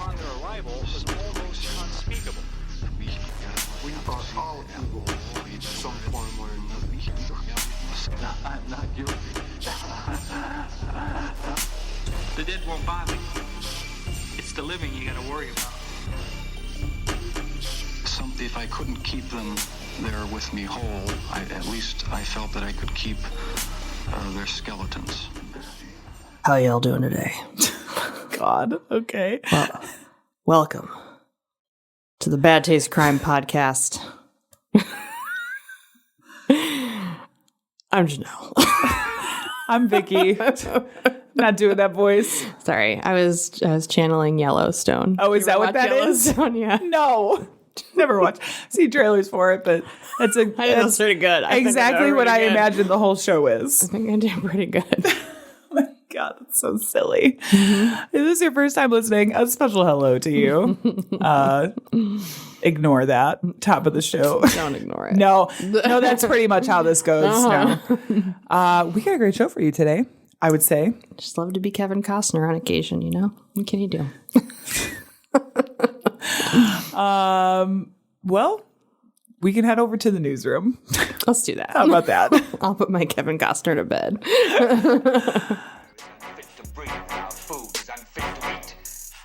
upon their arrival was almost unspeakable. We thought all evil in some form or another. I'm not guilty. The dead won't bother you. It's the living you gotta worry about. If I couldn't keep them there with me whole, at least I felt that I could keep their skeletons. How y'all doing today? God, okay. Well, welcome to the Bad Taste Crime Podcast. I'm Janelle. I'm Vicky. Not doing that voice. Sorry, I was channeling Yellowstone. Oh, is that what that is? Yeah. No. Never watched. See trailers for it, but I think that's pretty good. Exactly what I imagine the whole show is. I think I did pretty good. Oh my God, that's so silly. Mm-hmm. If this is your first time listening, a special hello to you. Ignore that. Top of the show. Don't ignore it. No, that's pretty much how this goes. Uh-huh. No. We got a great show for you today, I would say. Just love to be Kevin Costner on occasion, you know? What can you do? Well, we can head over to the newsroom. Let's do that. How about that? I'll put my Kevin Costner to bed. Fit to breathe, our food is unfit to eat.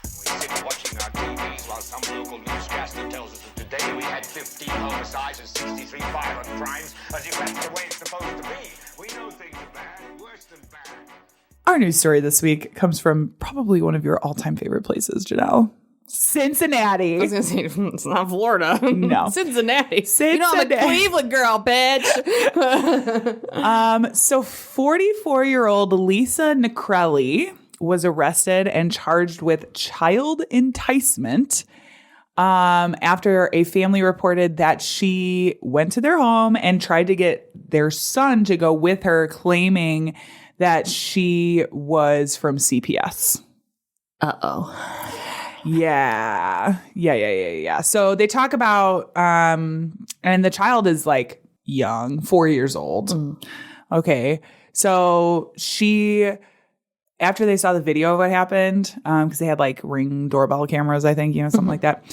We sit watching our TVs while some local newscaster tells us that today we had 15 homicides and 63 violent crimes, as if that's the way it's supposed to be. We know things are bad, worse than bad. Our news story this week comes from probably one of your all-time favorite places, Janelle. Cincinnati. I was going to say, it's not Florida. No. Cincinnati. You know, I'm a Cleveland girl, bitch. So 44-year-old Lisa Necrelli was arrested and charged with child enticement after a family reported that she went to their home and tried to get their son to go with her, claiming that she was from CPS. Uh-oh. Yeah. So they talk about, and the child is like young, 4 years old. Mm. Okay. So after they saw the video of what happened, because they had like Ring doorbell cameras, I think, something like that.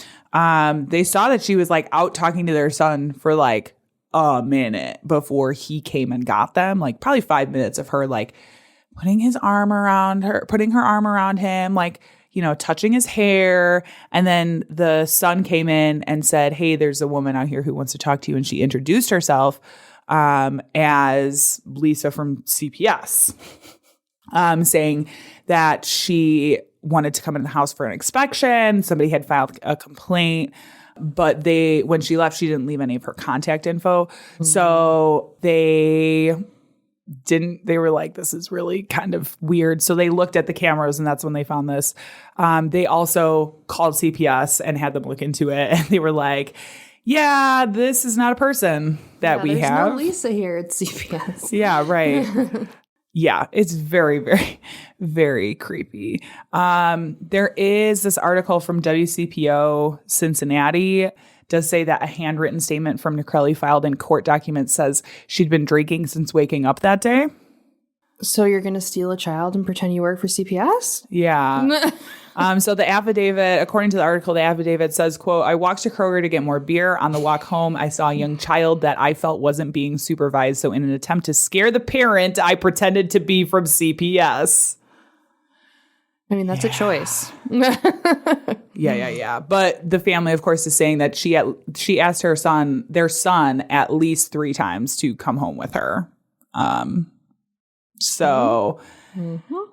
They saw that she was like out talking to their son for like a minute before he came and got them, like probably 5 minutes of her like putting her arm around him, like, touching his hair. And then the son came in and said, hey, there's a woman out here who wants to talk to you. And she introduced herself as Lisa from CPS, saying that she wanted to come in the house for an inspection. Somebody had filed a complaint, but when she left, she didn't leave any of her contact info. Mm-hmm. So they were like, this is really kind of weird. So they looked at the cameras and that's when they found this. They also called CPS and had them look into it. And they were like, yeah, this is not a person that we have. There's no Lisa here at CPS. Yeah, right. Yeah, it's very, very, very creepy. There is this article from WCPO Cincinnati does say that a handwritten statement from Necrelli filed in court documents says she'd been drinking since waking up that day. So you're going to steal a child and pretend you work for CPS? Yeah. So the affidavit, according to the article, the affidavit says, quote, I walked to Kroger to get more beer. On the walk home, I saw a young child that I felt wasn't being supervised. So in an attempt to scare the parent, I pretended to be from CPS. I mean, that's a choice. Yeah. But the family, of course, is saying that she asked their son, at least 3 times to come home with her.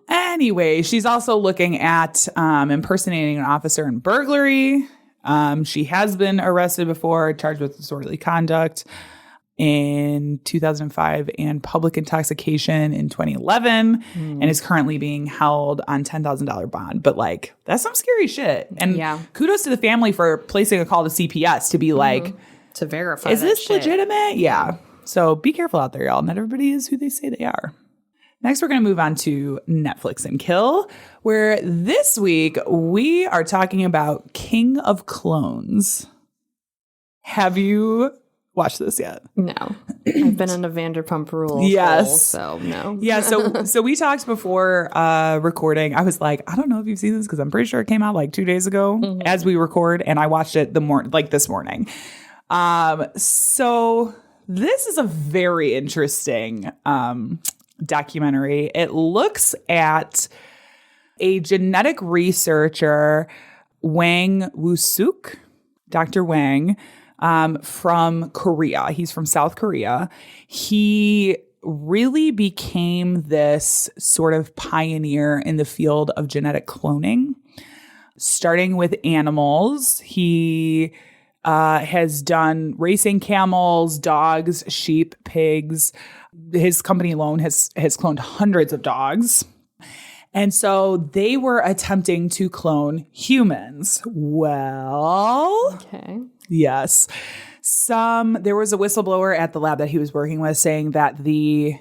Anyway, she's also looking at impersonating an officer in burglary. She has been arrested before, charged with disorderly conduct in 2005 and public intoxication in 2011 and is currently being held on $10,000 bond. But like, that's some scary shit. And kudos to the family for placing a call to CPS to be like, to verify, is this legitimate? Yeah. So be careful out there, y'all. Not everybody is who they say they are. Next, we're going to move on to Netflix and Kill, where this week we are talking about King of Clones. Have you watched this yet. No. I've been in a Vanderpump Rules Yes. hole, so no. Yeah, so we talked before recording. I was like, I don't know if you've seen this because I'm pretty sure it came out like 2 days ago as we record, and I watched it this morning. So this is a very interesting documentary. It looks at a genetic researcher, Wang Woo-suk, Dr. Wang, from Korea. He's from South Korea. He really became this sort of pioneer in the field of genetic cloning, starting with animals. He has done racing camels, dogs, sheep, pigs. His company alone has cloned hundreds of dogs. And so they were attempting to clone humans. Well, Okay. yes. There was a whistleblower at the lab that he was working with saying that the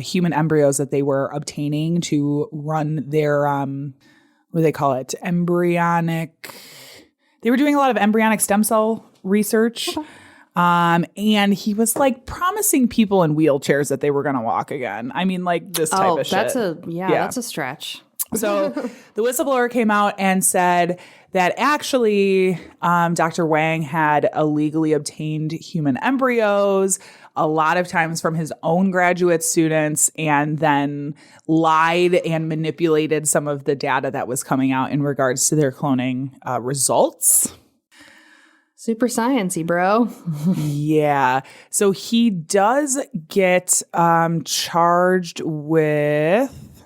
human embryos that they were obtaining to run their, what do they call it? They were doing a lot of embryonic stem cell research. Okay. And he was like promising people in wheelchairs that they were going to walk again. I mean, like this type of shit. That's a stretch. So the whistleblower came out and said that actually Dr. Wang had illegally obtained human embryos a lot of times from his own graduate students and then lied and manipulated some of the data that was coming out in regards to their cloning results. Super sciencey, bro. Yeah. So he does get charged with,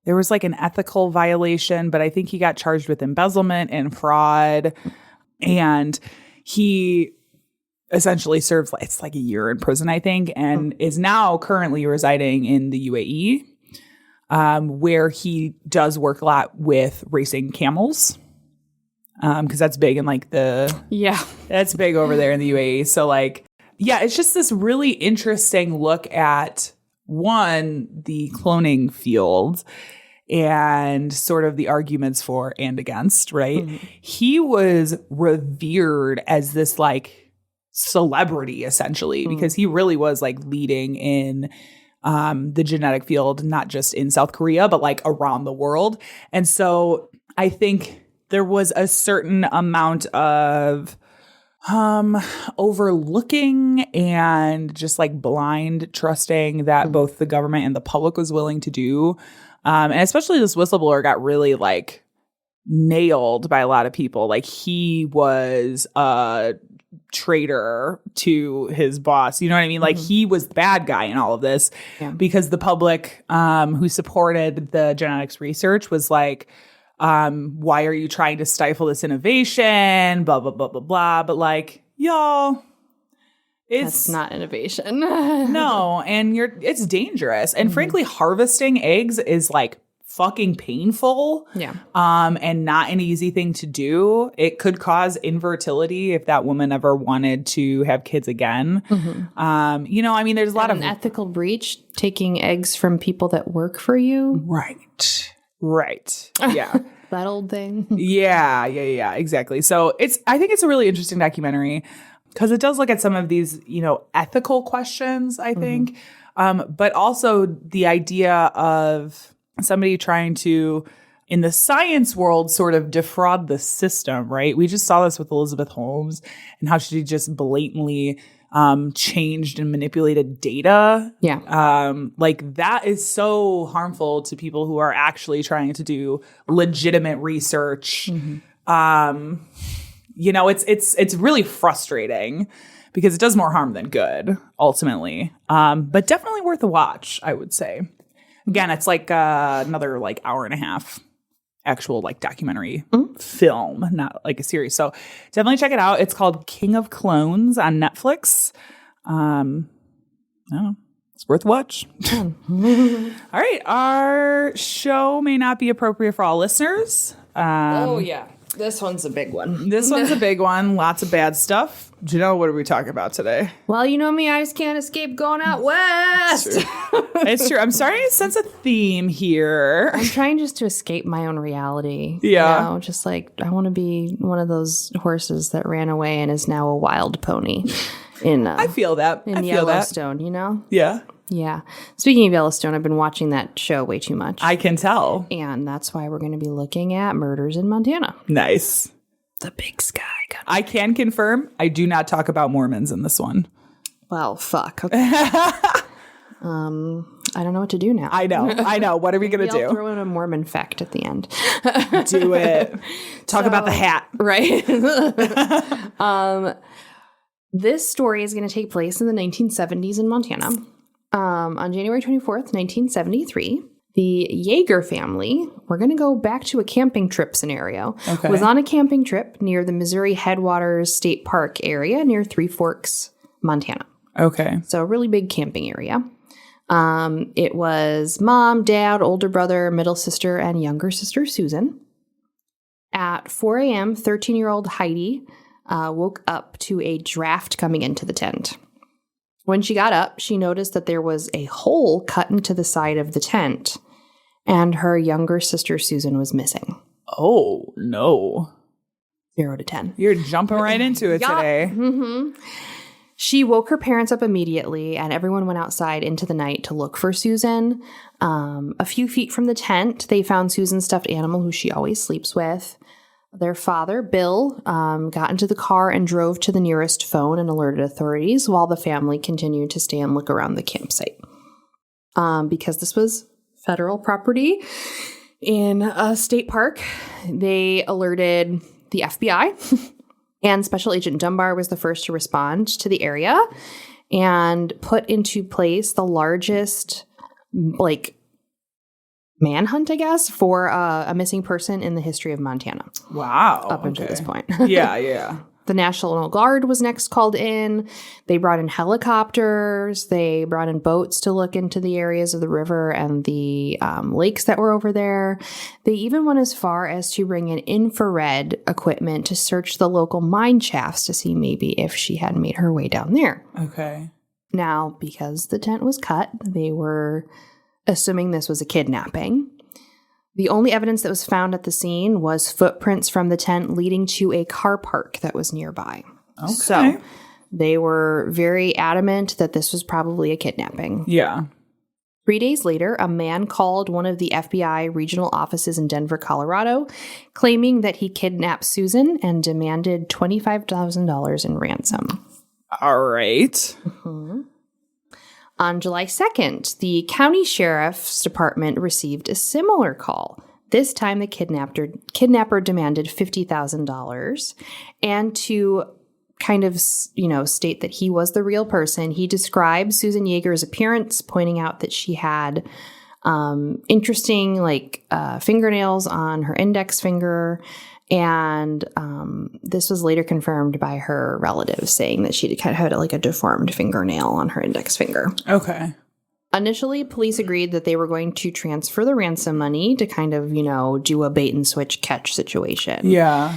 there was like an ethical violation, but I think he got charged with embezzlement and fraud. And he essentially serves, it's like a year in prison, I think, and is now currently residing in the UAE, where he does work a lot with racing camels. Because that's big in like that's big over there in the UAE. So like, yeah, it's just this really interesting look at one, the cloning field and sort of the arguments for and against, right? Mm-hmm. He was revered as this like celebrity essentially, because he really was like leading in the genetic field, not just in South Korea, but like around the world. And so I think there was a certain amount of overlooking and just like blind trusting that both the government and the public was willing to do. And especially this whistleblower got really like nailed by a lot of people. Like he was a traitor to his boss. You know what I mean? Like he was the bad guy in all of this because the public who supported the genetics research was like, why are you trying to stifle this innovation? Blah, blah, blah, blah, blah. But like, y'all, that's not innovation. No. And it's dangerous. And frankly, harvesting eggs is like fucking painful. Yeah. And not an easy thing to do. It could cause infertility if that woman ever wanted to have kids again. Mm-hmm. You know, I mean, there's a lot of ethical breach, taking eggs from people that work for you. Right. Yeah. That old thing. Yeah, exactly. So I think it's a really interesting documentary because it does look at some of these, you know, ethical questions, I think, but also the idea of somebody trying to, in the science world, sort of defraud the system, right? We just saw this with Elizabeth Holmes and how she just blatantly changed and manipulated data. Yeah. Like that is so harmful to people who are actually trying to do legitimate research. Mm-hmm. You know, it's really frustrating because it does more harm than good ultimately. But definitely worth a watch, I would say. Again, it's like another like hour and a half actual like documentary film, not like a series. So definitely check it out. It's called King of Clones on Netflix. I don't know. It's worth a watch. All right. Our show may not be appropriate for all listeners. Oh, yeah. This one's a big one. This one's a big one. Lots of bad stuff. Janelle, what are we talking about today? Well, you know me. I just can't escape going out west. It's true. I'm starting to sense a theme here. I'm trying just to escape my own reality. Yeah. You know, just like I want to be one of those horses that ran away and is now a wild pony. in I feel that. in I feel that. Yellowstone, you know? Yeah. Yeah. Speaking of Yellowstone, I've been watching that show way too much. I can tell. And that's why we're going to be looking at murders in Montana. Nice. The big sky. I can confirm I do not talk about Mormons in this one. Well, fuck. Okay. I don't know what to do now. I know. What are we going to Maybe I'll do? throw in a Mormon fact at the end. Do it. Talk about the hat. Right. This story is going to take place in the 1970s in Montana. On January 24th, 1973, the Yeager family, we're going to go back to a camping trip scenario, was on a camping trip near the Missouri Headwaters State Park area near Three Forks, Montana. Okay. So a really big camping area. It was mom, dad, older brother, middle sister, and younger sister, Susan. At 4 a.m., 13-year-old Heidi woke up to a draft coming into the tent. When she got up, she noticed that there was a hole cut into the side of the tent, and her younger sister, Susan, was missing. Oh, no. 0 to 10. You're jumping right into it today. Mm-hmm. She woke her parents up immediately, and everyone went outside into the night to look for Susan. A few feet from the tent, they found Susan's stuffed animal, who she always sleeps with. Their father, Bill, got into the car and drove to the nearest phone and alerted authorities while the family continued to stay and look around the campsite. Because this was federal property in a state park, they alerted the FBI. And Special Agent Dunbar was the first to respond to the area and put into place the largest, manhunt, I guess, for a missing person in the history of Montana. Wow. Up until this point. Yeah. The National Guard was next called in. They brought in helicopters. They brought in boats to look into the areas of the river and the lakes that were over there. They even went as far as to bring in infrared equipment to search the local mine shafts to see maybe if she had made her way down there. Okay. Now, because the tent was cut, they were assuming this was a kidnapping. The only evidence that was found at the scene was footprints from the tent leading to a car park that was nearby. Okay. So they were very adamant that this was probably a kidnapping. Yeah. 3 days later, a man called one of the FBI regional offices in Denver, Colorado, claiming that he kidnapped Susan and demanded $25,000 in ransom. All right. Mm-hmm. On July 2nd, the county sheriff's department received a similar call. This time, the kidnapper demanded $50,000. And to kind of, state that he was the real person, he described Susan Yeager's appearance, pointing out that she had interesting, fingernails on her index finger. And this was later confirmed by her relatives, saying that she had a deformed fingernail on her index finger. Okay. Initially, police agreed that they were going to transfer the ransom money to kind of, do a bait and switch catch situation. Yeah.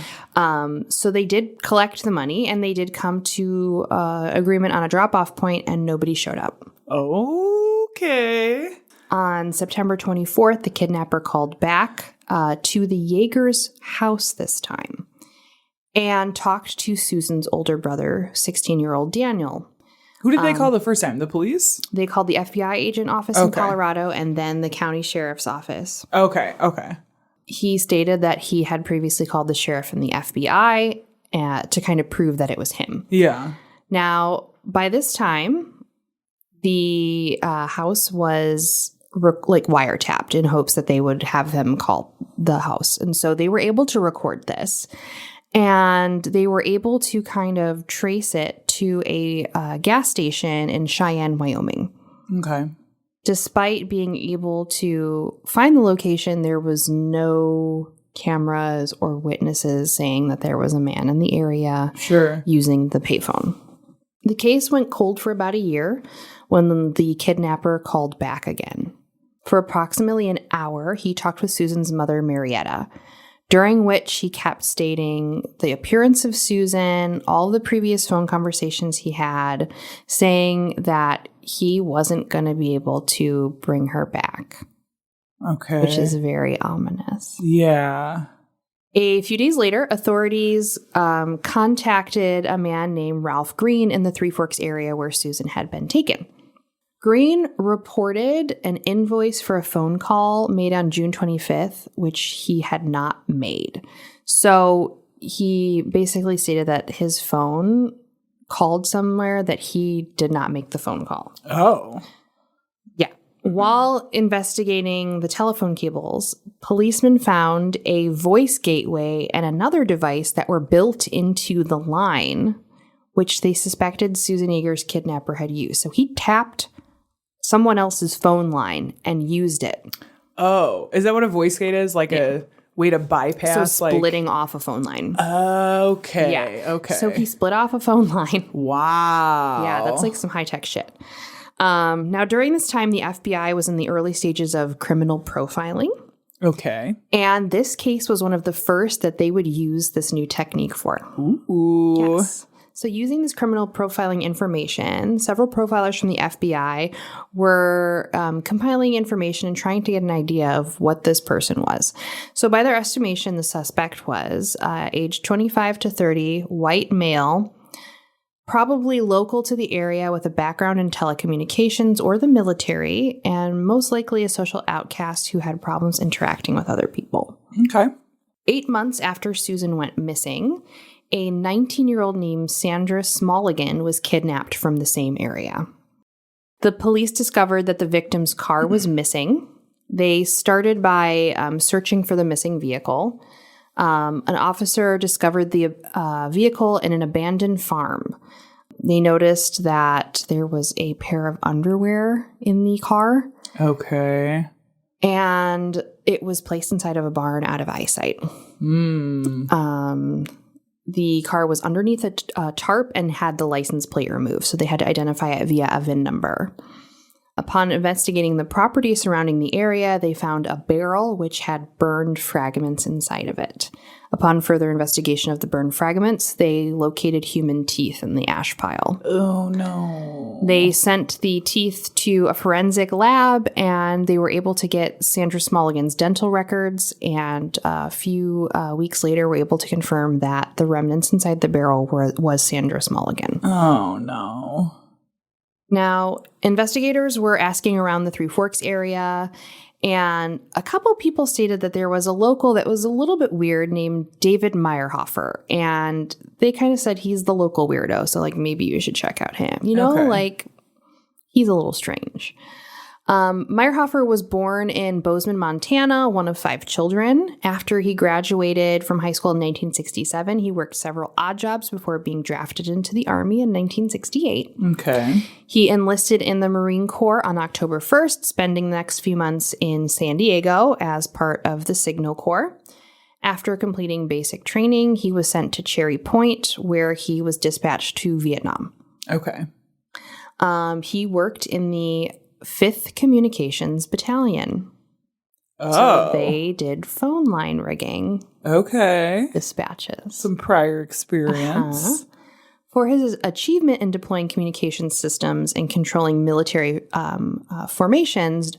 So they did collect the money, and they did come to agreement on a drop-off point, and nobody showed up. Okay. On September 24th, the kidnapper called back to the Yeager's house this time and talked to Susan's older brother, 16-year-old Daniel. Who did they call the first time? The police? They called the FBI agent office in Colorado and then the county sheriff's office. Okay. He stated that he had previously called the sheriff and the FBI to kind of prove that it was him. Yeah. Now, by this time, the house was wiretapped in hopes that they would have them call the house. And so they were able to record this. And they were able to kind of trace it to a gas station in Cheyenne, Wyoming. Okay. Despite being able to find the location, there was no cameras or witnesses saying that there was a man in the area using the payphone. The case went cold for about a year when the kidnapper called back again. For approximately an hour, he talked with Susan's mother, Marietta, during which he kept stating the appearance of Susan, all the previous phone conversations he had, saying that he wasn't going to be able to bring her back. Okay. Which is very ominous. Yeah. A few days later, authorities contacted a man named Ralph Green in the Three Forks area where Susan had been taken. Green reported an invoice for a phone call made on June 25th, which he had not made. So he basically stated that his phone called somewhere that he did not make the phone call. Oh. Yeah. While investigating the telephone cables, policemen found a voice gateway and another device that were built into the line, which they suspected Susan Yeager's kidnapper had used. So he tapped someone else's phone line and used it. Oh, is that what a voice gate is? Like a way to bypass? So splitting off a phone line. Okay. Yeah. Okay. So he split off a phone line. Wow. Yeah, that's like some high-tech shit. Now, during this time, the FBI was in the early stages of criminal profiling. Okay. And this case was one of the first that they would use this new technique for. Ooh. Yes. So using this criminal profiling information, several profilers from the FBI were compiling information and trying to get an idea of what this person was. So by their estimation, the suspect was age 25 to 30, white male, probably local to the area with a background in telecommunications or the military, and most likely a social outcast who had problems interacting with other people. Okay. 8 months after Susan went missing, a 19-year-old named Sandra Smolligan was kidnapped from the same area. The police discovered that the victim's car was missing. They started by searching for the missing vehicle. An officer discovered the vehicle in an abandoned farm. They noticed that there was a pair of underwear in the car. Okay. And it was placed inside of a barn out of eyesight. The car was underneath a tarp and had the license plate removed, so they had to identify it via a VIN number. Upon investigating the property surrounding the area, they found a barrel which had burned fragments inside of it. Upon further investigation of the burned fragments, they located human teeth in the ash pile. Oh, no. They sent the teeth to a forensic lab, and they were able to get Sandra Smolligan's dental records, and a few weeks later were able to confirm that the remnants inside the barrel was Sandra Smolligan. Oh, no. Now, investigators were asking around the Three Forks area, and a couple people stated that there was a local that was a little bit weird named David Meyerhofer, and they kind of said he's the local weirdo, so like maybe you should check out him. You know, Okay. like he's a little strange. Meyerhofer was born in Bozeman, Montana, one of 5 children. After he graduated from high school in 1967, he worked several odd jobs before being drafted into the Army in 1968. Okay. He enlisted in the Marine Corps on October 1st, spending the next few months in San Diego as part of the Signal Corps. After completing basic training, he was sent to Cherry Point, where he was dispatched to Vietnam. Okay. He worked in the 5th Communications Battalion. Oh. So they did phone line rigging Okay. dispatches. Some prior experience. For his achievement in deploying communication systems and controlling military formations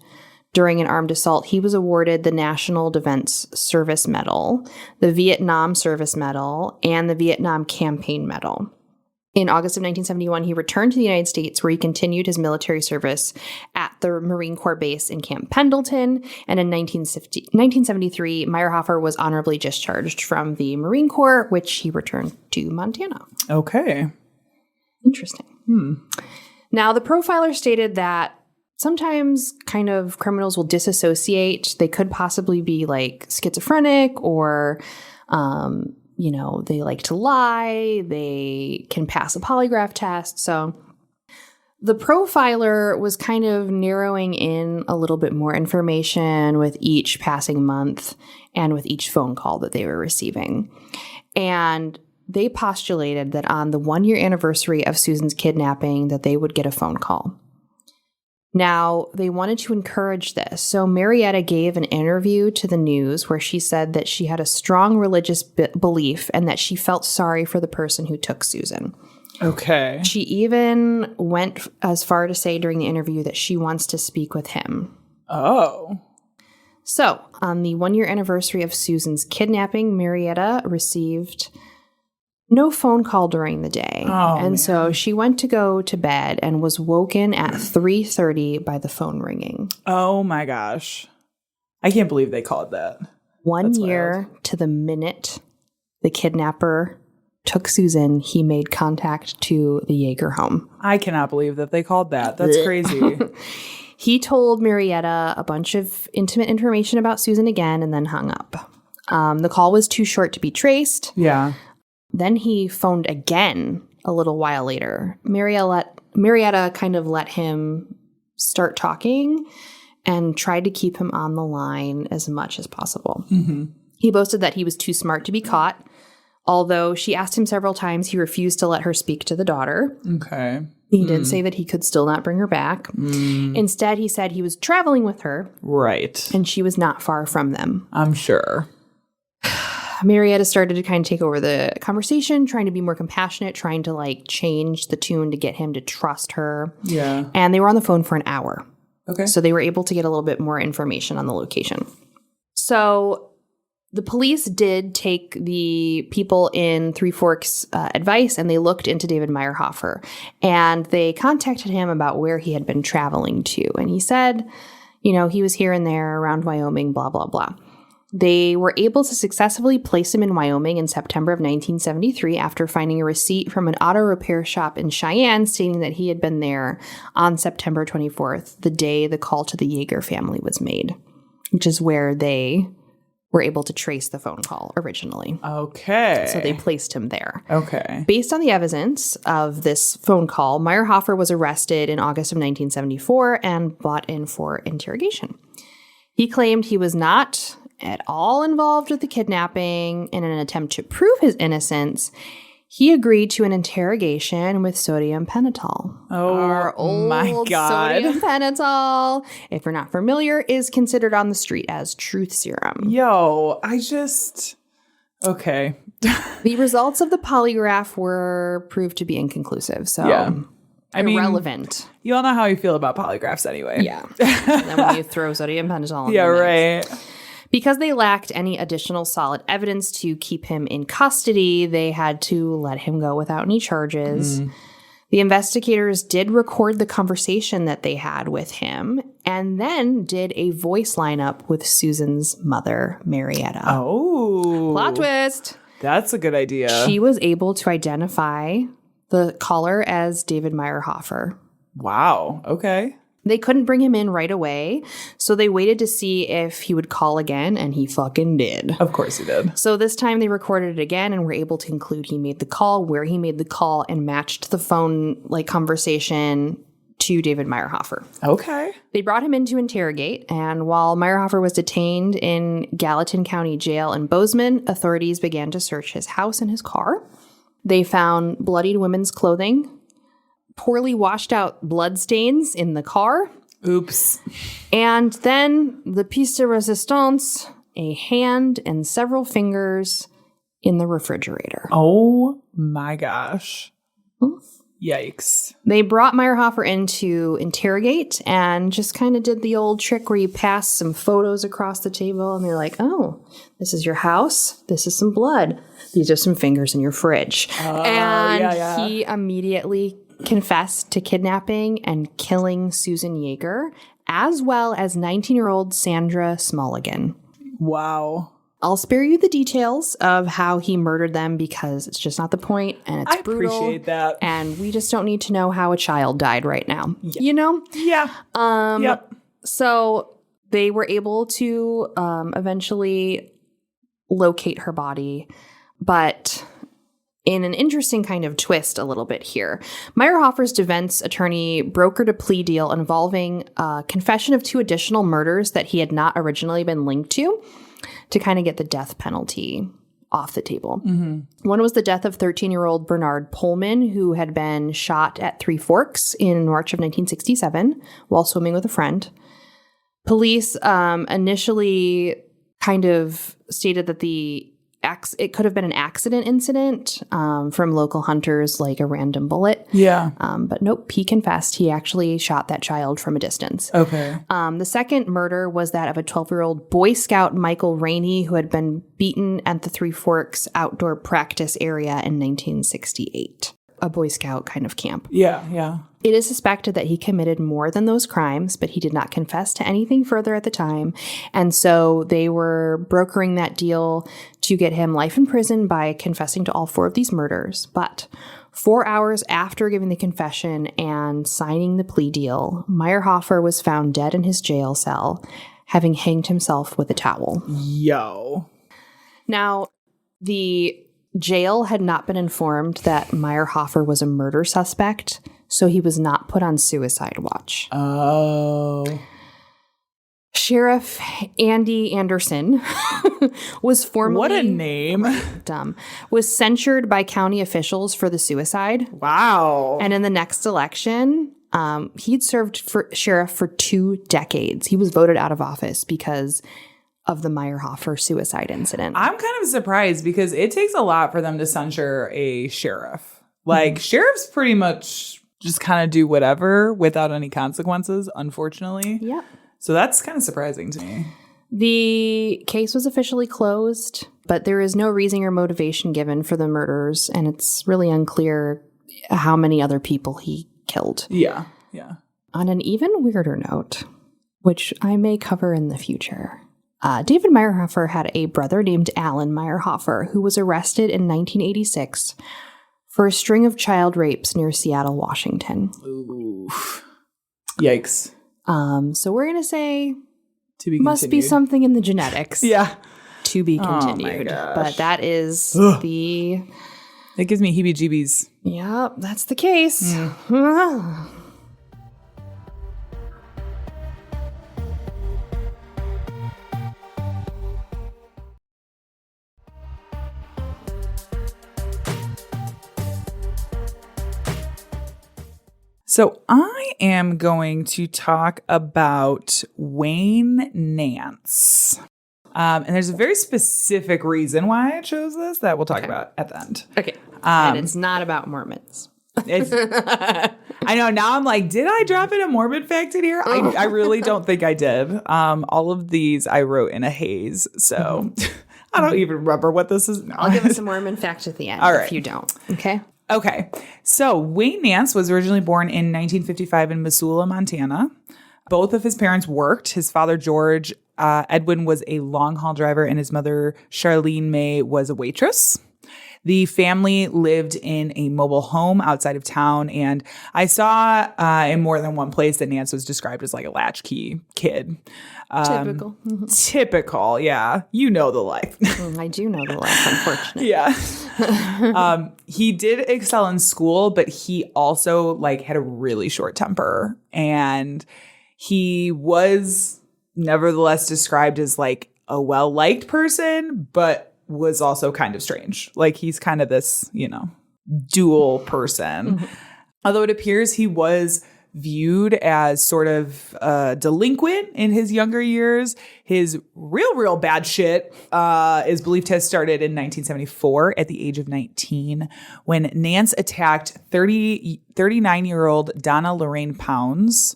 during an armed assault, he was awarded the National Defense Service Medal, the Vietnam Service Medal, and the Vietnam Campaign Medal. In August of 1971, he returned to the United States, where he continued his military service at the Marine Corps base in Camp Pendleton. And in 1973, Meyerhofer was honorably discharged from the Marine Corps, which he returned to Montana. Okay. Interesting. Now, the profiler stated that sometimes kind of criminals will disassociate. They could possibly be like schizophrenic or you know, they like to lie, they can pass a polygraph test. So the profiler was kind of narrowing in a little bit more information with each passing month and with each phone call that they were receiving. And they postulated that on the 1-year anniversary of Susan's kidnapping, that they would get a phone call. Now, they wanted to encourage this, so Marietta gave an interview to the news where she said that she had a strong religious belief and that she felt sorry for the person who took Susan. Okay. She even went as far to say during the interview that she wants to speak with him. Oh. So, on the 1-year anniversary of Susan's kidnapping, Marietta received no phone call during the day. So she went to go to bed and was woken at 3:30 by the phone ringing. Oh my gosh. I can't believe they called that. 1 year to the minute the kidnapper took Susan, he made contact to the Yeager home. I cannot believe that they called that. That's crazy. He told Marietta a bunch of intimate information about Susan again and then hung up. The call was too short to be traced. Yeah. Then he phoned again a little while later. Marietta kind of let him start talking and tried to keep him on the line as much as possible. Mm-hmm. He boasted that he was too smart to be caught. Although she asked him several times, he refused to let her speak to the daughter. Okay. He did say that he could still not bring her back. Instead, he said he was traveling with her. Right. And she was not far from them. I'm sure. Marietta started to kind of take over the conversation, trying to be more compassionate, trying to like change the tune to get him to trust her. Yeah. And they were on the phone for an hour. Okay. So they were able to get a little bit more information on the location. So the police did take the people in Three Forks' advice, and they looked into David Meyerhofer. And they contacted him about where he had been traveling to. And he said, you know, he was here and there around Wyoming, blah, blah, blah. They were able to successfully place him in Wyoming in September of 1973 after finding a receipt from an auto repair shop in Cheyenne stating that he had been there on September 24th, the day the call to the Yeager family was made, which is where they were able to trace the phone call originally. Okay. So they placed him there. Okay. Based on the evidence of this phone call, Meyerhofer was arrested in August of 1974 and brought in for interrogation. He claimed he was not at all involved with the kidnapping. In an attempt to prove his innocence, he agreed to an interrogation with sodium pentothal. Oh, our old my God. sodium pentothal, if you're not familiar, is considered on the street as truth serum. Yo, okay. The results of the polygraph were proved to be inconclusive, so Yeah. I mean, irrelevant. You all know how you feel about polygraphs anyway. Yeah. And then when you throw sodium pentothal in Yeah, the mix. right. Because they lacked any additional solid evidence to keep him in custody, they had to let him go without any charges. The investigators did record the conversation that they had with him and then did a voice lineup with Susan's mother, Marietta. Oh. Plot twist. That's a good idea. She was able to identify the caller as David Meyerhofer. Wow. Okay. They couldn't bring him in right away, so they waited to see if he would call again, and he fucking did. Of course he did. So this time they recorded it again and were able to include he made the call, where he made the call, and matched the phone conversation to David Meyerhofer. Okay. They brought him in to interrogate, and while Meyerhofer was detained in Gallatin County Jail in Bozeman, authorities began to search his house and his car. They found bloodied women's clothing, poorly washed out blood stains in the car. Oops. And then the piece de resistance, a hand and several fingers in the refrigerator. Oh my gosh. Yikes. They brought Meyerhofer in to interrogate and just kind of did the old trick where you pass some photos across the table and they're like, oh, this is your house. This is some blood. These are some fingers in your fridge. And he immediately confessed to kidnapping and killing Susan Yeager, as well as 19-year-old Sandra Smulligan. Wow. I'll spare you the details of how he murdered them because it's just not the point, and it's brutal. I appreciate that. And we just don't need to know how a child died right now. Yeah. You know? Yeah. Yep. So they were able to eventually locate her body, but in an interesting kind of twist a little bit here. Meyerhofer's defense attorney brokered a plea deal involving a confession of 2 additional murders that he had not originally been linked to kind of get the death penalty off the table. Mm-hmm. One was the death of 13-year-old Bernard Pullman, who had been shot at Three Forks in March of 1967 while swimming with a friend. Police initially kind of stated that the it could have been an accident incident from local hunters, like a random bullet. Yeah. But nope, he confessed. He actually shot that child from a distance. Okay. The second murder was that of a 12-year-old Boy Scout, Michael Rainey, who had been beaten at the Three Forks outdoor practice area in 1968. A Boy Scout kind of camp. Yeah, yeah. It is suspected that he committed more than those crimes, but he did not confess to anything further at the time. And so they were brokering that deal to get him life in prison by confessing to all 4 of these murders. But 4 hours after giving the confession and signing the plea deal, Meyerhofer was found dead in his jail cell, having hanged himself with a towel. Yo. Now, the jail had not been informed that Meyerhofer was a murder suspect, so he was not put on suicide watch. Oh. Sheriff Andy Anderson was formally... What a name. Dumb. Was censured by county officials for the suicide. Wow. And in the next election, he'd served for sheriff for 2 decades. He was voted out of office because of the Meyerhofer suicide incident. I'm kind of surprised because it takes a lot for them to censure a sheriff. Like, sheriffs pretty much just kind of do whatever without any consequences, unfortunately. Yeah. So that's kind of surprising to me. The case was officially closed, but there is no reason or motivation given for the murders, and it's really unclear how many other people he killed. Yeah, yeah. On an even weirder note, which I may cover in the future, David Meyerhofer had a brother named Alan Meyerhofer who was arrested in 1986 for a string of child rapes near Seattle, Washington. Ooh. Yikes. So we're going to say To be must be continued. something in the genetics. Yeah. To be Oh my continued. gosh. But that is Ugh. the... It gives me heebie-jeebies. Yep, that's the case. So I am going to talk about Wayne Nance. And there's a very specific reason why I chose this that we'll talk about at the end. Okay. And it's not about Mormons. It's, I know, now I'm like, did I drop in a Mormon fact in here? I really don't think I did. All of these I wrote in a haze, so I don't even remember what this is. No. I'll give us a Mormon fact at the end All right. if you don't. Okay. Okay, so Wayne Nance was originally born in 1955 in Missoula, Montana. Both of his parents worked. His father, George Edwin, was a long-haul driver, and his mother, Charlene May, was a waitress. The family lived in a mobile home outside of town, and I saw in more than one place that Nance was described as like a latchkey kid. Typical. Typical, yeah. You know the life. I do know the life, unfortunately. Yeah. He did excel in school, but he also like had a really short temper, and he was nevertheless described as like a well-liked person, but was also kind of strange. Like he's kind of this, dual person. Although it appears he was viewed as sort of delinquent in his younger years. His real bad shit is believed to have started in 1974 at the age of 19 when Nance attacked 39-year-old Donna Lorraine Pounds.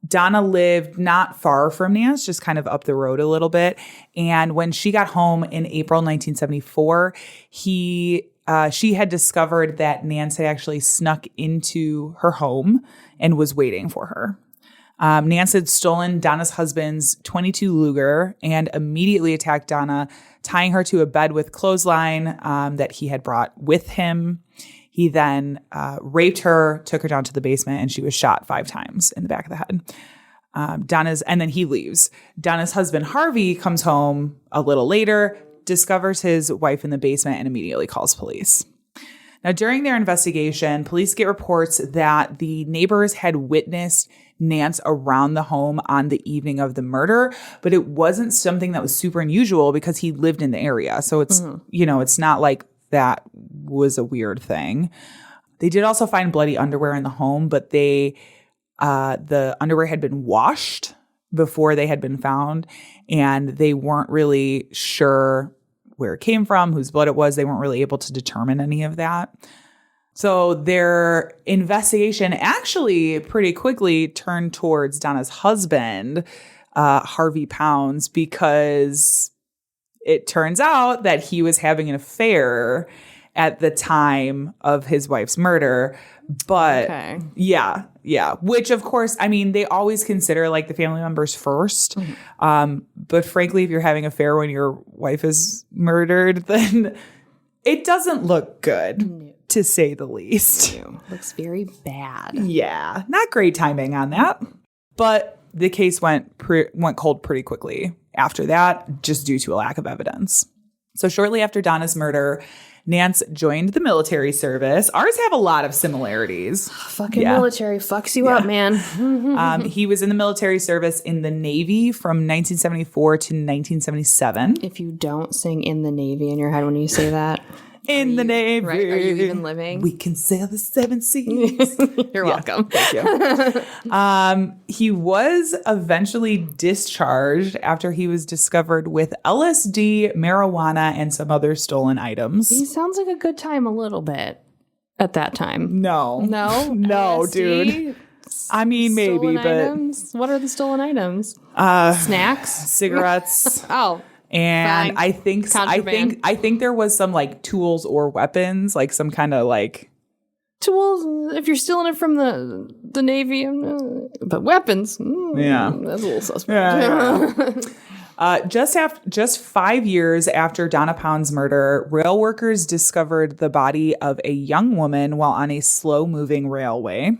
Donna lived not far from Nance, just kind of up the road a little bit. And when she got home in April 1974, she had discovered that Nance had actually snuck into her home and was waiting for her. Nance had stolen Donna's husband's .22 Luger and immediately attacked Donna, tying her to a bed with clothesline that he had brought with him. He then raped her, took her down to the basement, and she was shot 5 times in the back of the head. And then he leaves. Donna's husband, Harvey, comes home a little later, discovers his wife in the basement, and immediately calls police. Now, during their investigation, police get reports that the neighbors had witnessed Nance around the home on the evening of the murder, but it wasn't something that was super unusual because he lived in the area. So it's, it's not like that was a weird thing. They did also find bloody underwear in the home, but the underwear had been washed before they had been found, and they weren't really sure where it came from, whose blood it was. They weren't really able to determine any of that. So their investigation actually pretty quickly turned towards Donna's husband, Harvey Pounds, because it turns out that he was having an affair at the time of his wife's murder. But yeah. Which, of course, I mean, they always consider like the family members first. But frankly, if you're having an affair when your wife is murdered, then it doesn't look good, to say the least. Looks very bad. Yeah, not great timing on that. But the case went cold pretty quickly after that, just due to a lack of evidence. So shortly after Donna's murder, Nance joined the military service. Ours have a lot of similarities. Fucking military fucks you up, man. He was in the military service in the Navy from 1974 to 1977. If you don't sing "In the Navy" in your head when you say that. In the Navy. Right? Are you even living? We can sail the seven seas. You're welcome. Thank you. He was eventually discharged after he was discovered with LSD, marijuana, and some other stolen items. He sounds like a good time a little bit at that time. No, LSD, dude. I mean, maybe, stolen but items? What are the stolen items? Snacks, cigarettes. Oh. And Fine. I think there was some like tools or weapons, like some kind of like tools. If you're stealing it from the Navy, but weapons, that's a little suspect. Just 5 years after Donna Pound's murder, rail workers discovered the body of a young woman while on a slow-moving railway.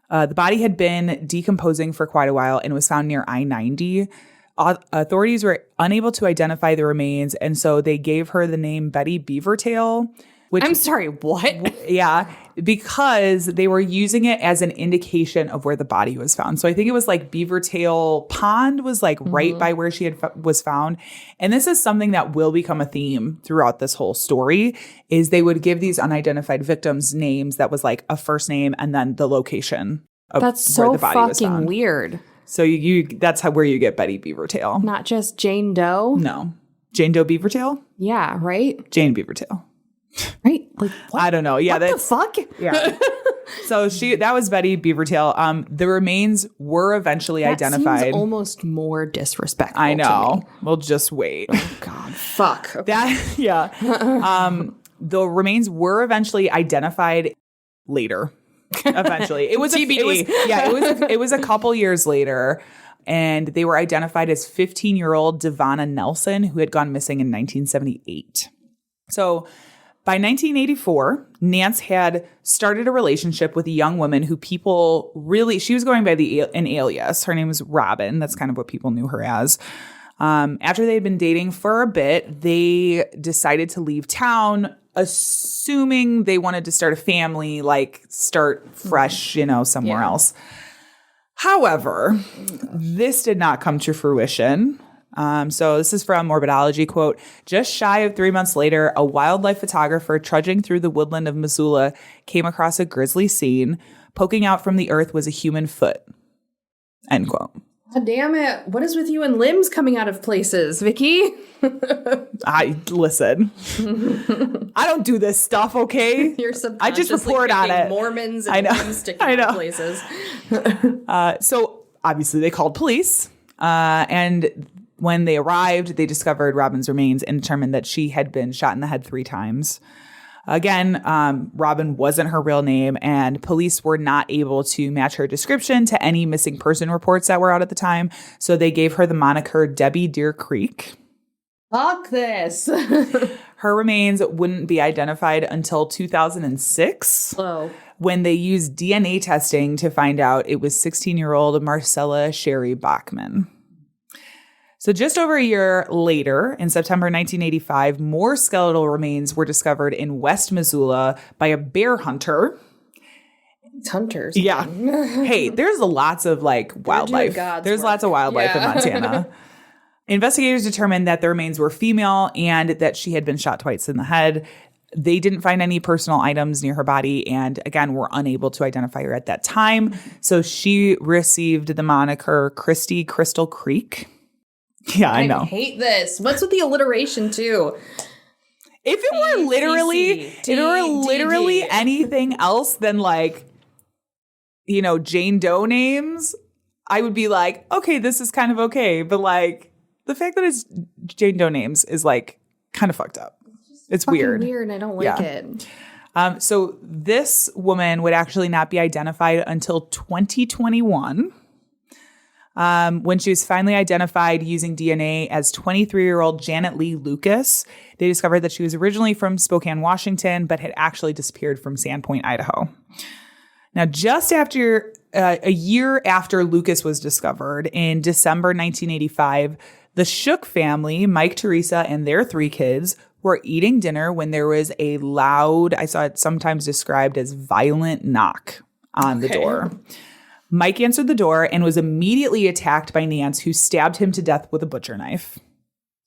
The body had been decomposing for quite a while and was found near I-90. Authorities were unable to identify the remains, and so they gave her the name Betty Beavertail. Which, I'm sorry, what? Yeah, because they were using it as an indication of where the body was found. So I think it was like Beavertail Pond was like right by where she was found. And this is something that will become a theme throughout this whole story, is they would give these unidentified victims names that was like a first name and then the location of That's where so the body was fucking found. Weird. So that's where you get Betty Beavertail. Not just Jane Doe? No. Jane Doe Beavertail? Yeah, right? Jane Beavertail. Right? Like, what? I don't know. Yeah, what the fuck? Yeah. So that was Betty Beavertail. The remains were eventually identified. Seems almost more disrespectful. I know. To me. We'll just wait. Oh God, fuck. Okay. The remains were eventually identified later. Eventually, it was TBD. It was a couple years later, and they were identified as 15-year-old Devonna Nelson, who had gone missing in 1978. So by 1984, Nance had started a relationship with a young woman who she was going by an alias. Her name was Robin. That's kind of what people knew her as. After they had been dating for a bit, they decided to leave town, assuming they wanted to start a family, like start fresh, somewhere else. However, this did not come to fruition. So this is from Morbidology, quote, "Just shy of 3 months later, a wildlife photographer trudging through the woodland of Missoula came across a grisly scene. Poking out from the earth was a human foot." End quote. God damn it. What is with you and limbs coming out of places, Vicky? Listen. I don't do this stuff, okay? You're I just report on it. Mormons and limbs sticking out of places. So obviously they called police. And when they arrived, they discovered Robin's remains and determined that she had been shot in the head 3 times. Again, Robin wasn't her real name, and police were not able to match her description to any missing person reports that were out at the time. So they gave her the moniker Debbie Deer Creek. Fuck this. Her remains wouldn't be identified until 2006. Oh. When they used DNA testing to find out it was 16-year-old Marcella Sherry Bachman. So just over a year later, in September 1985, more skeletal remains were discovered in West Missoula by a bear hunter. Hunters. Yeah. Hey, there's lots of wildlife. There's lots of wildlife in Montana. Investigators determined that the remains were female and that she had been shot twice in the head. They didn't find any personal items near her body and, again, were unable to identify her at that time. So she received the moniker Christy Crystal Creek. Yeah, I know. hate this. What's with the alliteration too? If it were literally anything else than like, Jane Doe names, I would be like, okay, this is kind of okay. But like the fact that it's Jane Doe names is like kind of fucked up. It's weird. Weird. I don't like it. So this woman would actually not be identified until 2021. When she was finally identified using DNA as 23-year-old Janet Lee Lucas. They discovered that she was originally from Spokane, Washington, but had actually disappeared from Sandpoint, Idaho. Now, just after a year after Lucas was discovered, in December 1985, the Shook family, Mike, Teresa, and their 3 kids were eating dinner when there was a loud, I saw it sometimes described as violent knock on the door. Mike answered the door and was immediately attacked by Nance, who stabbed him to death with a butcher knife.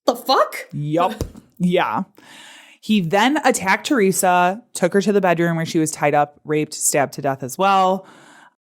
The fuck? Yup. Yeah. He then attacked Teresa, took her to the bedroom where she was tied up, raped, stabbed to death as well.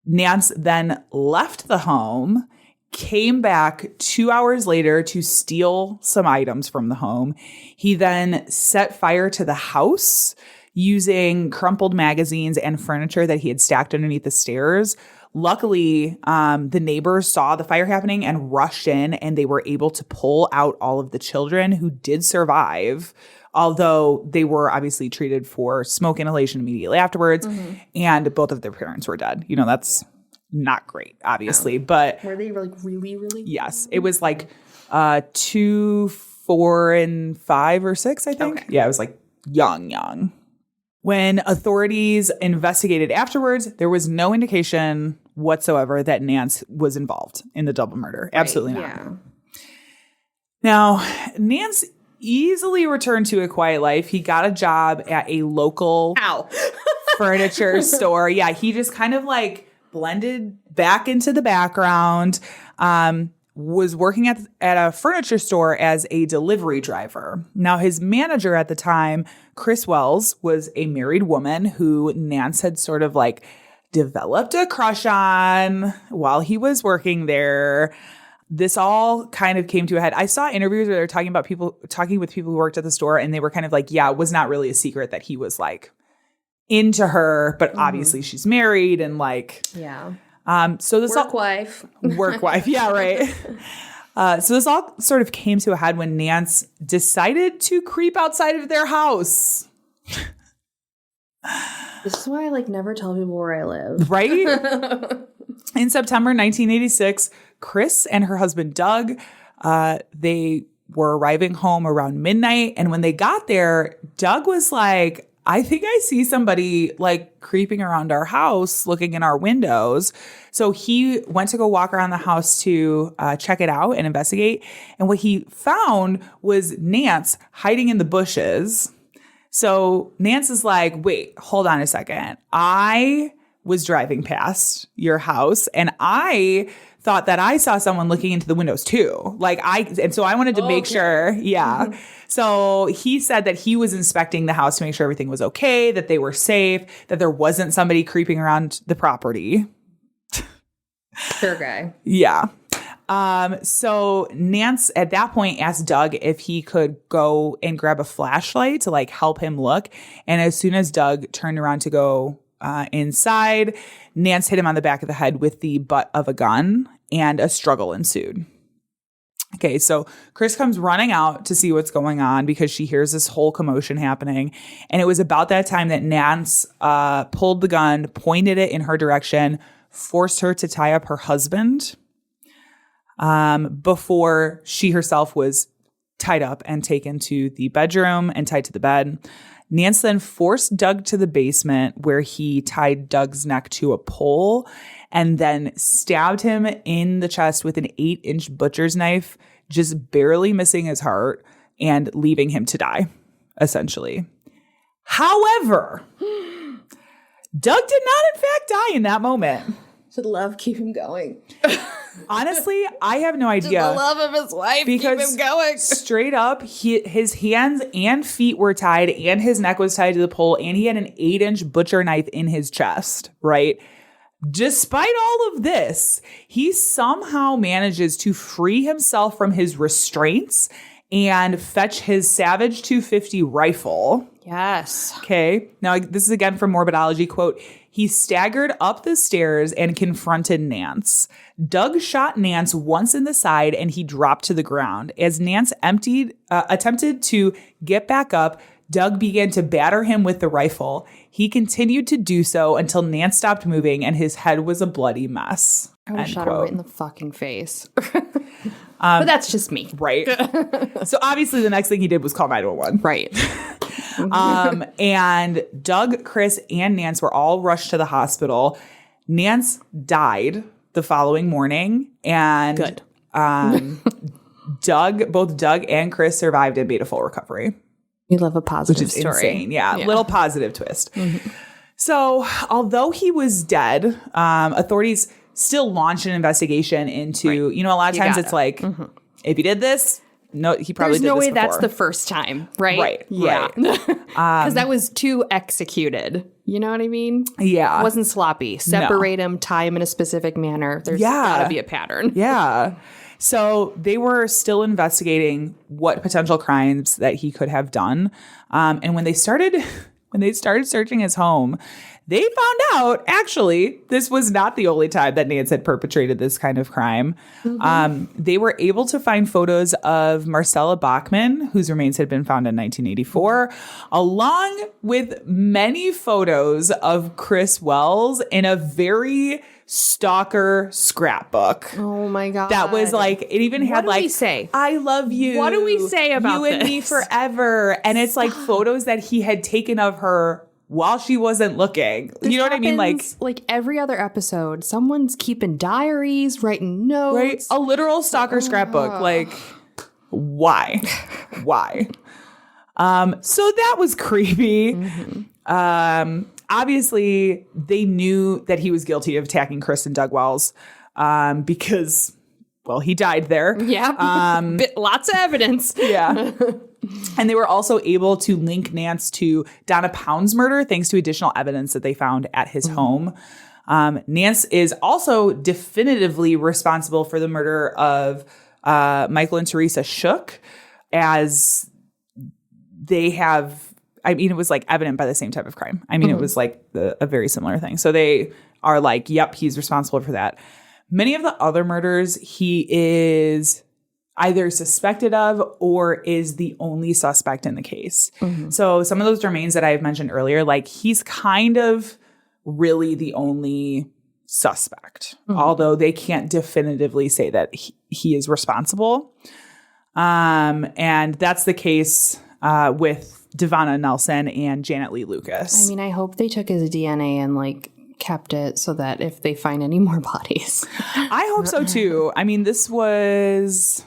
Nance then left the home, came back 2 hours later to steal some items from the home. He then set fire to the house using crumpled magazines and furniture that he had stacked underneath the stairs. Luckily, the neighbors saw the fire happening and rushed in, and they were able to pull out all of the children who did survive, although they were obviously treated for smoke inhalation immediately afterwards, and both of their parents were dead. That's not great, obviously, but were they like really? Yes, it was like 2, 4, and 5 or 6, I think. Okay. Yeah, it was like young. When authorities investigated afterwards, there was no indication whatsoever that Nance was involved in the double murder. Right, absolutely not. Yeah. Now, Nance easily returned to a quiet life. He got a job at a local furniture store. Yeah, he just kind of like blended back into the background. Was working at a furniture store as a delivery driver. Now, his manager at the time, Chris Wells, was a married woman who Nance had sort of like developed a crush on while he was working there. This all kind of came to a head. I saw interviews where they were talking with people who worked at the store, and they were kind of like, yeah, it was not really a secret that he was like into her, but obviously she's married and like, yeah. So this work wife. Yeah, right. So this all sort of came to a head when Nance decided to creep outside of their house. This is why I like never tell people where I live. Right? In September 1986, Chris and her husband Doug, they were arriving home around midnight. And when they got there, Doug was like, I think I see somebody like creeping around our house, looking in our windows. So he went to go walk around the house to check it out and investigate. And what he found was Nance hiding in the bushes. So Nance is like, wait, hold on a second. I was driving past your house and I thought that I saw someone looking into the windows too. And so I wanted to make sure. Yeah. So he said that he was inspecting the house to make sure everything was okay, that they were safe, that there wasn't somebody creeping around the property. Sure guy. Yeah. So Nance at that point asked Doug if he could go and grab a flashlight to like help him look. And as soon as Doug turned around to go inside, Nance hit him on the back of the head with the butt of a gun, and a struggle ensued. Okay, so Chris comes running out to see what's going on because she hears this whole commotion happening. And it was about that time that Nance pulled the gun, pointed it in her direction, forced her to tie up her husband before she herself was tied up and taken to the bedroom and tied to the bed. Nance then forced Doug to the basement where he tied Doug's neck to a pole and then stabbed him in the chest with an 8-inch butcher's knife, just barely missing his heart and leaving him to die, essentially. However, Doug did not, in fact, die in that moment. Should love keep him going. Honestly, I have no idea. Just the love of his life because keep him going. Straight up, his hands and feet were tied and his neck was tied to the pole and he had an 8-inch butcher knife in his chest, right? Despite all of this, he somehow manages to free himself from his restraints and fetch his Savage 250 rifle. Yes. Okay. Now, this is again from Morbidology, quote, he staggered up the stairs and confronted Nance. Doug shot Nance once in the side and he dropped to the ground. As Nance attempted to get back up, Doug began to batter him with the rifle. He continued to do so until Nance stopped moving and his head was a bloody mess. I would have shot him right in the fucking face. Um, but that's just me. Right. So obviously the next thing he did was call 911. Right. And Doug, Chris, and Nance were all rushed to the hospital. Nance died the following morning. And Good. both Doug and Chris survived and made a full recovery. We love a positive Which is story. insane. Yeah. Little positive twist. Mm-hmm. So although he was dead, authorities still launched an investigation into, a lot of times it's like, if he did this, no, he probably There's did no this way that's before. the first time, right? Right. Yeah. Because that was too executed. You know what I mean? Yeah. It wasn't sloppy. Separate him, tie him in a specific manner. There's got to be a pattern. Yeah. So they were still investigating what potential crimes that he could have done. And when they started searching his home, they found out, actually, this was not the only time that Nance had perpetrated this kind of crime. Mm-hmm. They were able to find photos of Marcella Bachman, whose remains had been found in 1984, along with many photos of Chris Wells in a very stalker scrapbook. Oh my God. That was like, it even had What do like, we say? I love you. What do we say about you and me this? forever? And it's like photos that he had taken of her while she wasn't looking. This you know what I mean? Like every other episode, someone's keeping diaries, writing notes. Right? A literal stalker scrapbook. Like, why? Why? So that was creepy. Mm-hmm. Obviously, they knew that he was guilty of attacking Chris and Doug Wells because, well, he died there. Yeah. Lots of evidence. Yeah. And they were also able to link Nance to Donna Pound's murder thanks to additional evidence that they found at his home. Nance is also definitively responsible for the murder of Michael and Teresa Shook, as they have, it was like evident by the same type of crime. It was like a very similar thing. So they are like, yep, he's responsible for that. Many of the other murders, he is either suspected of or is the only suspect in the case. Mm-hmm. So some of those remains that I've mentioned earlier, like he's kind of really the only suspect, although they can't definitively say that he is responsible. And that's the case with Devonna Nelson and Janet Lee Lucas. I hope they took his DNA and like kept it so that if they find any more bodies. I hope so too. This was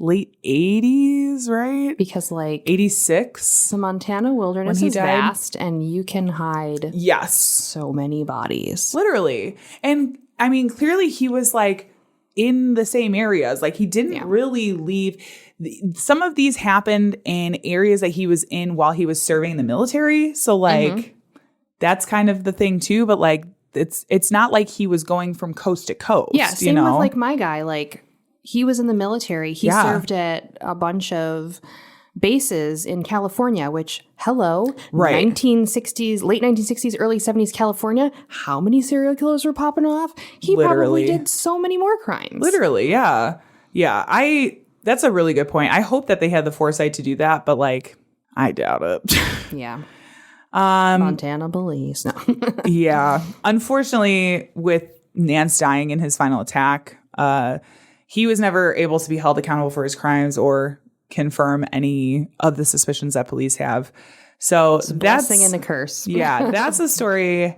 late 80s, right? Because like 86. the Montana wilderness is vast and you can hide so many bodies. Literally. And clearly he was like in the same areas. Like he didn't really leave. Some of these happened in areas that he was in while he was serving in the military. So like that's kind of the thing too. But like it's not like he was going from coast to coast. Yeah, same with like my guy. Like he was in the military. He served at a bunch of bases in California, which, hello, 1960s, late 1960s, early 70s California. How many serial killers were popping off? He probably did so many more crimes. Literally, yeah. Yeah, that's a really good point. I hope that they had the foresight to do that, but like, I doubt it. Yeah. Montana police. No. Yeah. Unfortunately, with Nance dying in his final attack, he was never able to be held accountable for his crimes or confirm any of the suspicions that police have. So it's a blessing and a curse. Yeah, that's the story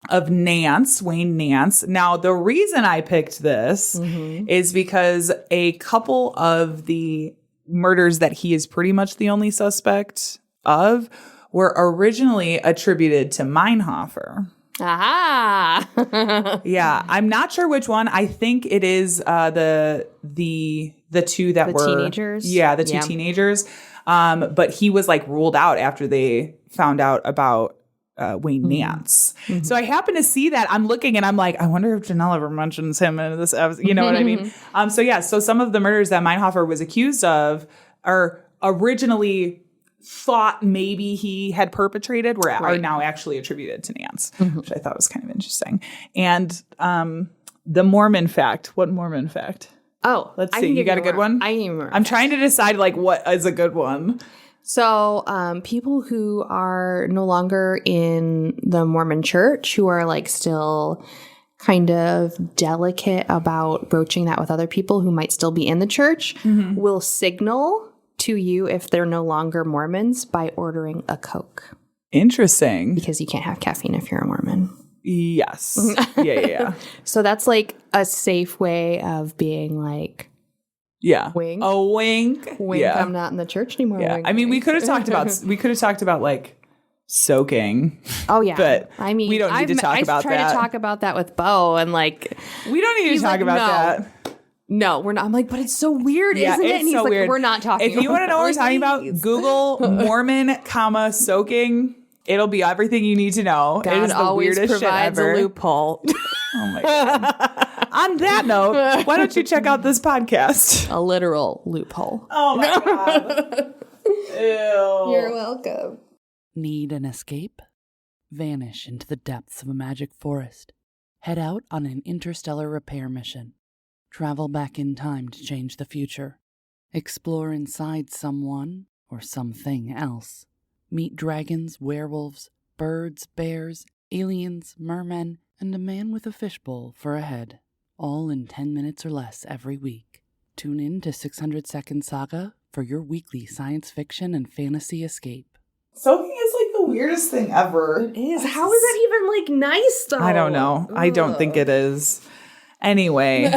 of Wayne Nance. Now, the reason I picked this is because a couple of the murders that he is pretty much the only suspect of were originally attributed to Meinhofer. Aha! Yeah, I'm not sure which one. I think it is the two that were teenagers. Yeah, the two teenagers. But he was like ruled out after they found out about Wayne Nance. So I happen to see that. I'm looking and I'm like, I wonder if Janelle ever mentions him in this episode. You know what I mean? So some of the murders that Meinhofer was accused of are originally thought maybe he had perpetrated are now actually attributed to Nance, which I thought was kind of interesting. And the Mormon fact. What Mormon fact? Oh, let's see. You got a good one? I'm trying to decide like what is a good one. So people who are no longer in the Mormon church, who are like still kind of delicate about broaching that with other people who might still be in the church, will signal to you if they're no longer Mormons by ordering a Coke. Interesting. Because you can't have caffeine if you're a Mormon. Yes. Yeah. So that's like a safe way of being like, wink. A wink. Wink, yeah. I'm not in the church anymore. Yeah. Wink, I mean, wink. we could have talked about like soaking. Oh yeah. But I mean, we don't need to talk about that. I tried to talk about that with Bo and like we don't need to talk about that. No, we're not. I'm like, but it's so weird, isn't it? And he's so like, weird. We're not talking. If you want to know what we're talking about, Please. Google Mormon, soaking. It'll be everything you need to know. God it is the always weirdest provides shit ever. a loophole. Oh my God. On that note, why don't you check out this podcast? A literal loophole. Oh my God. Ew. You're welcome. Need an escape? Vanish into the depths of a magic forest. Head out on an interstellar repair mission. Travel back in time to change the future. Explore inside someone or something else. Meet dragons, werewolves, birds, bears, aliens, mermen, and a man with a fishbowl for a head. All in 10 minutes or less every week. Tune in to 600 Second Saga for your weekly science fiction and fantasy escape. Soaking is like the weirdest thing ever. It is. How is that even like nice though? I don't know. I don't think it is. Anyway,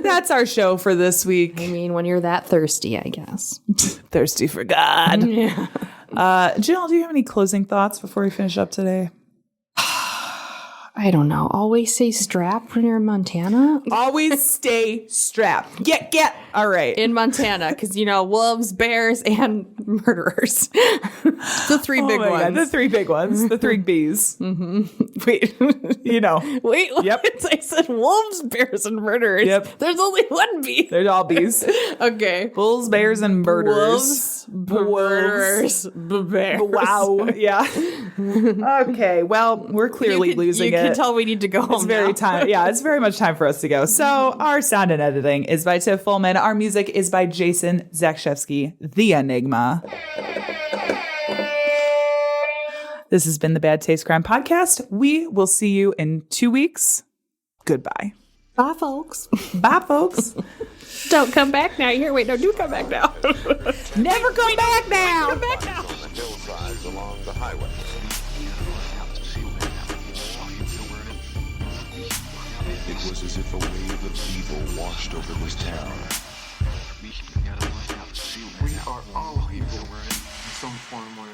that's our show for this week. I mean, when you're that thirsty, I guess. Thirsty for God. Yeah. Jill, do you have any closing thoughts before we finish up today? I don't know. Always stay strapped when you're in Montana. Always stay strapped. Get. All right. In Montana, because, wolves, bears, and murderers. The three big ones. God, the three big ones. The three B's. Wait. Wait. Yep. I said wolves, bears, and murderers. Yep. There's only one B. There's all B's. Okay. Bulls, bears, and murderers. Wolves, murderers, bears. Wow. Yeah. Okay. Well, we're clearly losing it. You can tell we need to go home. It's very time. Yeah, it's very much time for us to go. So our sound and editing is by Tiff Fullman. Our music is by Jason Zakshevsky, the Enigma. This has been the Bad Taste Crime Podcast. We will see you in 2 weeks. Goodbye. Bye, folks. Bye, folks. Don't come back now. Do come back now. Never come back now. Come back now. On the hillsides along the highway. It was as if a wave of evil washed over this town. We are all evil in some form or